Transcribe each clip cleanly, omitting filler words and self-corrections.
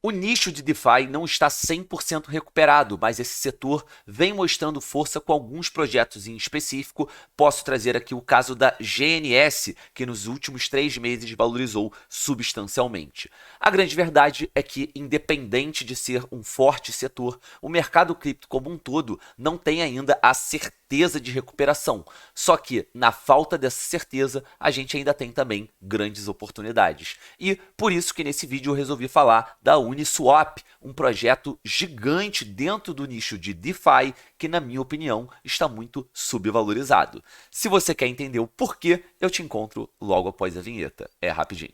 O nicho de DeFi não está 100% recuperado, mas esse setor vem mostrando força com alguns projetos em específico. Posso trazer aqui o caso da GNS, que nos últimos 3 meses valorizou substancialmente. A grande verdade é que, independente de ser um forte setor, o mercado cripto como um todo não tem ainda a certeza de recuperação. Só que, na falta dessa certeza, a gente ainda tem também grandes oportunidades. E por isso que nesse vídeo eu resolvi falar da Uniswap, um projeto gigante dentro do nicho de DeFi que, na minha opinião, está muito subvalorizado. Se você quer entender o porquê, eu te encontro logo após a vinheta. É rapidinho.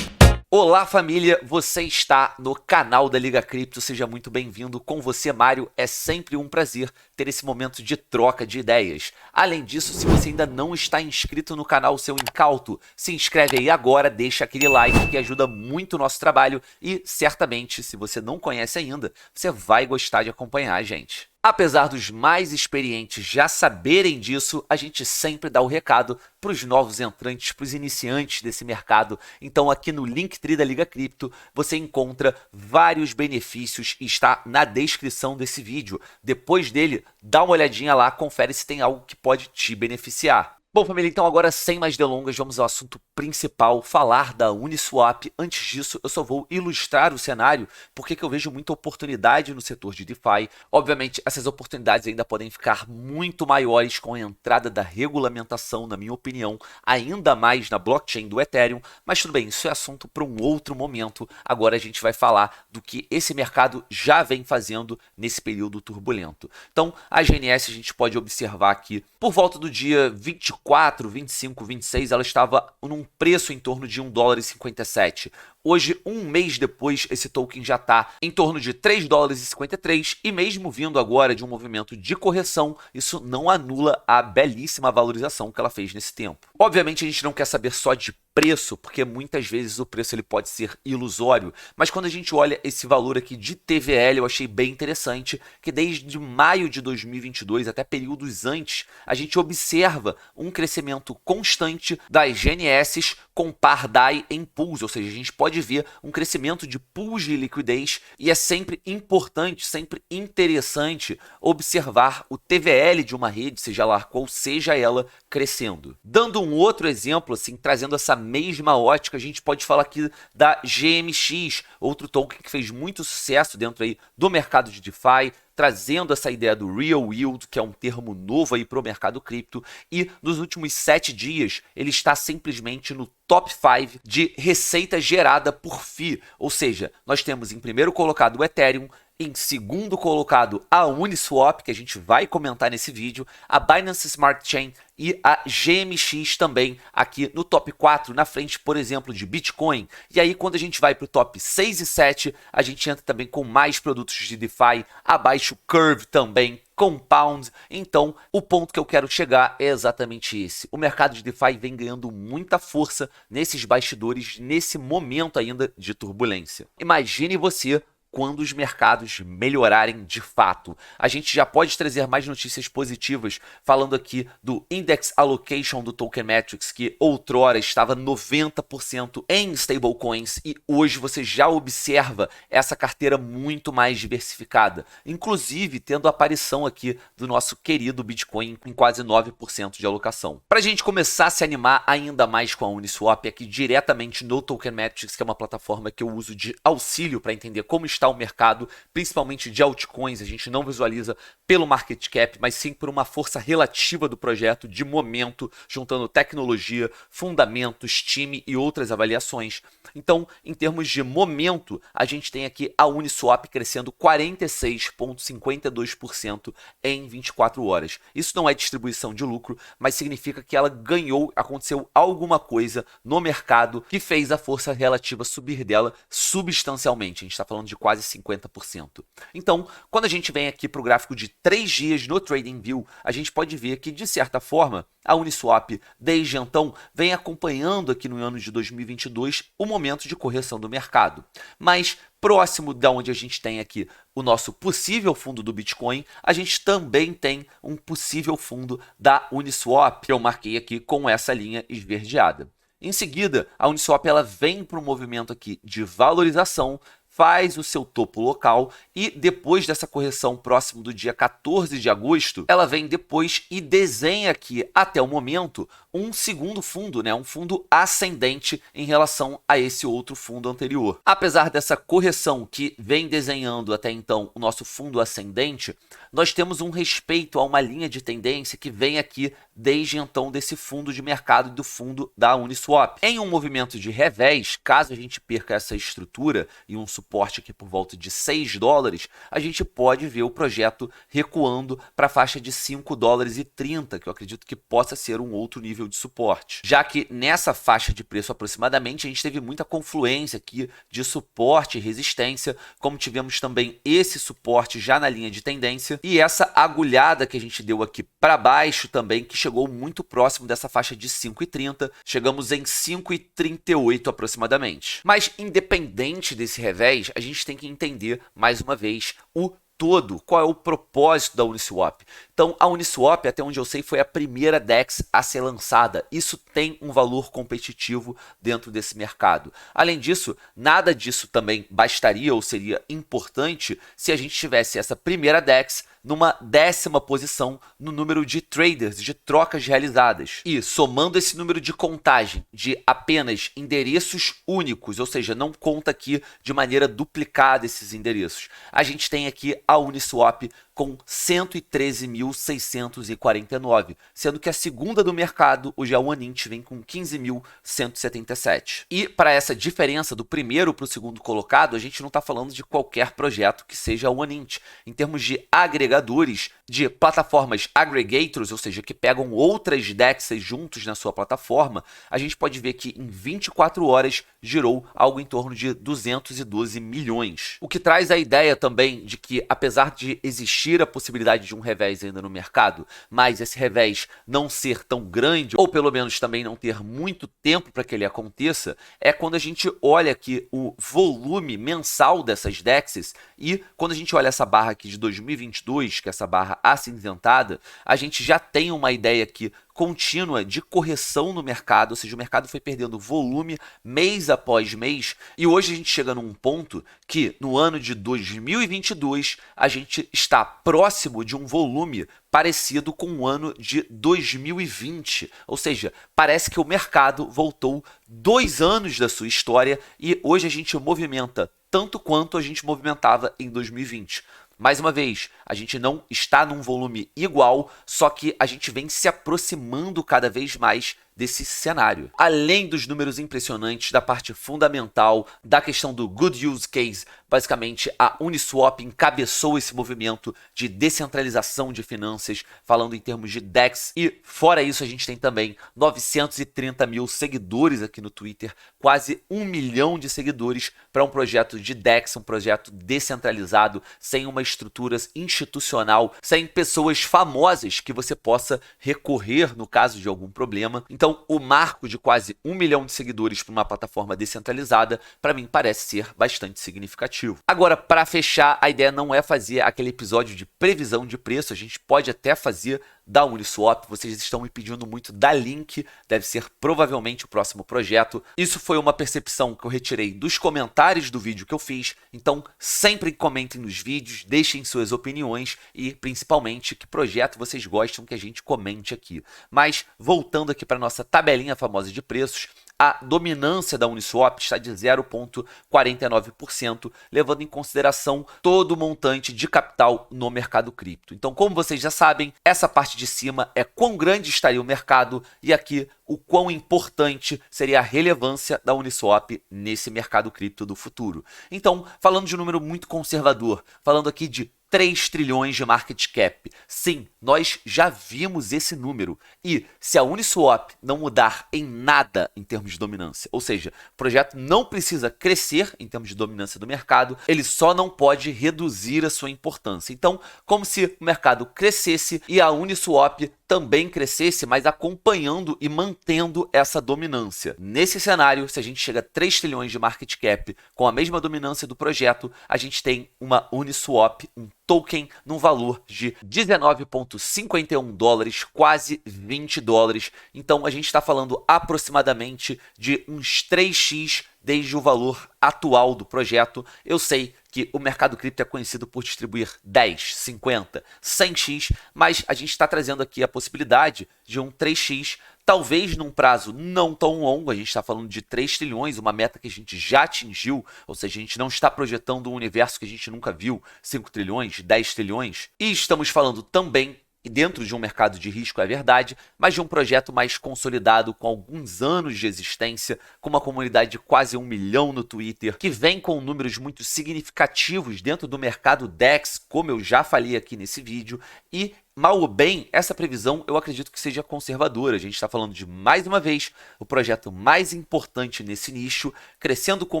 Olá família, você está no canal da Liga Cripto, seja muito bem-vindo. Com você, Mário, é sempre um prazer ter esse momento de troca de ideias. Além disso, se você ainda não está inscrito no canal Seu Incauto, se inscreve aí agora, deixa aquele like que ajuda muito o nosso trabalho e certamente, se você não conhece ainda, você vai gostar de acompanhar a gente. Apesar dos mais experientes já saberem disso, a gente sempre dá o recado para os novos entrantes, para os iniciantes desse mercado. Então aqui no Linktree da Liga Cripto você encontra vários benefícios e está na descrição desse vídeo. Depois dele, dá uma olhadinha lá, confere se tem algo que pode te beneficiar. Bom, família, então agora sem mais delongas, vamos ao assunto principal, falar da Uniswap. Antes disso, eu só vou ilustrar o cenário, porque eu vejo muita oportunidade no setor de DeFi. Obviamente, essas oportunidades ainda podem ficar muito maiores com a entrada da regulamentação, na minha opinião, ainda mais na blockchain do Ethereum, mas tudo bem, isso é assunto para um outro momento. Agora a gente vai falar do que esse mercado já vem fazendo nesse período turbulento. Então, a GNS a gente pode observar aqui, por volta do dia 24, 25, 26, ela estava num preço em torno de $1,57. Hoje, um mês depois, esse token já está em torno de $3,53 e mesmo vindo agora de um movimento de correção, isso não anula a belíssima valorização que ela fez nesse tempo. Obviamente, a gente não quer saber só de preço, porque muitas vezes o preço ele pode ser ilusório, mas quando a gente olha esse valor aqui de TVL, eu achei bem interessante que desde maio de 2022 até períodos antes, a gente observa um crescimento constante das GNS com par DAI em pools, ou seja, a gente pode ver um crescimento de pools de liquidez e é sempre importante, sempre interessante observar o TVL de uma rede, seja lá qual seja ela, crescendo. Dando um outro exemplo, assim, trazendo essa mesma ótica, a gente pode falar aqui da GMX, outro token que fez muito sucesso dentro aí do mercado de DeFi, trazendo essa ideia do Real Yield, que é um termo novo aí para o mercado cripto, e nos últimos 7 dias ele está simplesmente no top 5 de receita gerada por FII, ou seja, nós temos em primeiro colocado o Ethereum, em segundo colocado a Uniswap, que a gente vai comentar nesse vídeo, a Binance Smart Chain e a GMX também aqui no top 4, na frente, por exemplo, de Bitcoin. E aí quando a gente vai para o top 6 e 7, a gente entra também com mais produtos de DeFi, abaixo Curve também, Compound. Então, o ponto que eu quero chegar é exatamente esse. O mercado de DeFi vem ganhando muita força nesses bastidores, nesse momento ainda de turbulência. Imagine você quando os mercados melhorarem de fato. A gente já pode trazer mais notícias positivas, falando aqui do Index Allocation do Token Metrics, que outrora estava 90% em stablecoins e hoje você já observa essa carteira muito mais diversificada, inclusive tendo a aparição aqui do nosso querido Bitcoin em quase 9% de alocação. Para a gente começar a se animar ainda mais com a Uniswap, aqui diretamente no Token Metrics, que é uma plataforma que eu uso de auxílio para entender como está o mercado, principalmente de altcoins. A gente não visualiza pelo market cap, mas sim por uma força relativa do projeto de momento, juntando tecnologia, fundamentos, time e outras avaliações. Então, em termos de momento, a gente tem aqui a Uniswap crescendo 46,52% em 24 horas. Isso não é distribuição de lucro, mas significa que ela ganhou, aconteceu alguma coisa no mercado que fez a força relativa subir dela substancialmente. A gente está falando de quase 50%. Então, quando a gente vem aqui para o gráfico de 3 dias no TradingView, a gente pode ver que, de certa forma, a Uniswap, desde então, vem acompanhando aqui no ano de 2022 o momento de correção do mercado. Mas, próximo da onde a gente tem aqui o nosso possível fundo do Bitcoin, a gente também tem um possível fundo da Uniswap, que eu marquei aqui com essa linha esverdeada. Em seguida, a Uniswap ela vem para um movimento aqui de valorização, faz o seu topo local e depois dessa correção próximo do dia 14 de agosto, ela vem depois e desenha aqui, até o momento, um segundo fundo, um fundo ascendente em relação a esse outro fundo anterior. Apesar dessa correção que vem desenhando até então o nosso fundo ascendente, nós temos um respeito a uma linha de tendência que vem aqui desde então desse fundo de mercado e do fundo da Uniswap. Em um movimento de revés, caso a gente perca essa estrutura e um suporte aqui por volta de 6 dólares, a gente pode ver o projeto recuando para a faixa de 5 dólares e 30, que eu acredito que possa ser um outro nível de suporte. Já que nessa faixa de preço aproximadamente, a gente teve muita confluência aqui de suporte e resistência, como tivemos também esse suporte já na linha de tendência, e essa agulhada que a gente deu aqui para baixo também, que chegou muito próximo dessa faixa de 5,30, chegamos em 5,38 aproximadamente. Mas independente desse revés, a gente tem que entender mais uma vez o todo, qual é o propósito da Uniswap. Então, a Uniswap, até onde eu sei, foi a primeira DEX a ser lançada. Isso tem um valor competitivo dentro desse mercado. Além disso, nada disso também bastaria ou seria importante se a gente tivesse essa primeira DEX numa 10ª posição no número de traders, de trocas realizadas. E somando esse número de contagem de apenas endereços únicos, ou seja, não conta aqui de maneira duplicada esses endereços, a gente tem aqui a Uniswap com 113.649, sendo que a segunda do mercado, hoje a OneInt, vem com 15.177. E para essa diferença do primeiro para o segundo colocado, a gente não está falando de qualquer projeto que seja a OneInt. Em termos de agregadores, de plataformas aggregators, ou seja, que pegam outras DEXs juntos na sua plataforma, a gente pode ver que em 24 horas girou algo em torno de 212 milhões. O que traz a ideia também de que, apesar de existir a possibilidade de um revés ainda no mercado, mas esse revés não ser tão grande, ou pelo menos também não ter muito tempo para que ele aconteça, é quando a gente olha aqui o volume mensal dessas DEXs e quando a gente olha essa barra aqui de 2022, que é essa barra acinzentada, a gente já tem uma ideia aqui contínua de correção no mercado, ou seja, o mercado foi perdendo volume mês após mês, e hoje a gente chega num ponto que no ano de 2022 a gente está próximo de um volume parecido com o ano de 2020, ou seja, parece que o mercado voltou 2 anos da sua história e hoje a gente movimenta tanto quanto a gente movimentava em 2020. Mais uma vez, a gente não está num volume igual, só que a gente vem se aproximando cada vez mais desse cenário. Além dos números impressionantes da parte fundamental, da questão do Good Use Case, basicamente a Uniswap encabeçou esse movimento de descentralização de finanças, falando em termos de DEX, e fora isso a gente tem também 930 mil seguidores aqui no Twitter, quase 1 milhão de seguidores para um projeto de DEX, um projeto descentralizado, sem uma estrutura institucional, sem pessoas famosas que você possa recorrer no caso de algum problema. Então, o marco de quase 1 milhão de seguidores para uma plataforma descentralizada, para mim, parece ser bastante significativo. Agora, para fechar, a ideia não é fazer aquele episódio de previsão de preço, a gente pode até fazer da Uniswap, vocês estão me pedindo muito da Link, deve ser provavelmente o próximo projeto. Isso foi uma percepção que eu retirei dos comentários do vídeo que eu fiz, então sempre comentem nos vídeos, deixem suas opiniões e principalmente que projeto vocês gostam que a gente comente aqui. Mas voltando aqui para nossa tabelinha famosa de preços, a dominância da Uniswap está de 0,49%, levando em consideração todo o montante de capital no mercado cripto. Então, como vocês já sabem, essa parte de cima é quão grande estaria o mercado e aqui o quão importante seria a relevância da Uniswap nesse mercado cripto do futuro. Então, falando de um número muito conservador, falando aqui de 3 trilhões de market cap. Sim, nós já vimos esse número. E se a Uniswap não mudar em nada em termos de dominância, ou seja, o projeto não precisa crescer em termos de dominância do mercado, ele só não pode reduzir a sua importância. Então, como se o mercado crescesse e a Uniswap também crescesse, mas acompanhando e mantendo essa dominância. Nesse cenário, se a gente chega a 3 trilhões de market cap com a mesma dominância do projeto, a gente tem uma Uniswap, um token num valor de 19,51 dólares, quase 20 dólares. Então a gente está falando aproximadamente de uns 3x desde o valor atual do projeto. Eu sei que o mercado cripto é conhecido por distribuir 10, 50, 100x, mas a gente está trazendo aqui a possibilidade de um 3x, talvez num prazo não tão longo. A gente está falando de 3 trilhões, uma meta que a gente já atingiu, ou seja, a gente não está projetando um universo que a gente nunca viu, 5 trilhões, 10 trilhões. E estamos falando também, e dentro de um mercado de risco, é verdade, mas de um projeto mais consolidado, com alguns anos de existência, com uma comunidade de quase 1 milhão no Twitter, que vem com números muito significativos dentro do mercado DEX, como eu já falei aqui nesse vídeo, e mal ou bem, essa previsão eu acredito que seja conservadora. A gente está falando de, mais uma vez, o projeto mais importante nesse nicho, crescendo com o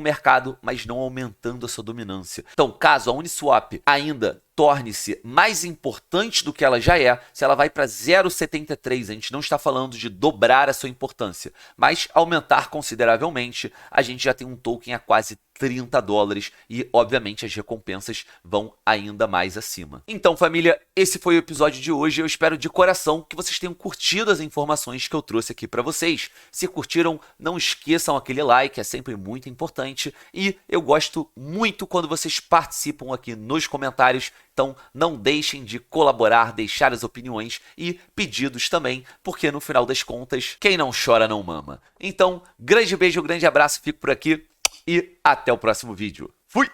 mercado, mas não aumentando a sua dominância. Então, caso a Uniswap ainda torne-se mais importante do que ela já é, se ela vai para 0,73, a gente não está falando de dobrar a sua importância, mas aumentar consideravelmente, a gente já tem um token a quase 30 dólares e, obviamente, as recompensas vão ainda mais acima. Então, família, esse foi o episódio de hoje. Eu espero de coração que vocês tenham curtido as informações que eu trouxe aqui para vocês. Se curtiram, não esqueçam aquele like, é sempre muito importante. E eu gosto muito quando vocês participam aqui nos comentários. Então, não deixem de colaborar, deixar as opiniões e pedidos também, porque no final das contas, quem não chora não mama. Então, grande beijo, grande abraço, fico por aqui. E até o próximo vídeo. Fui!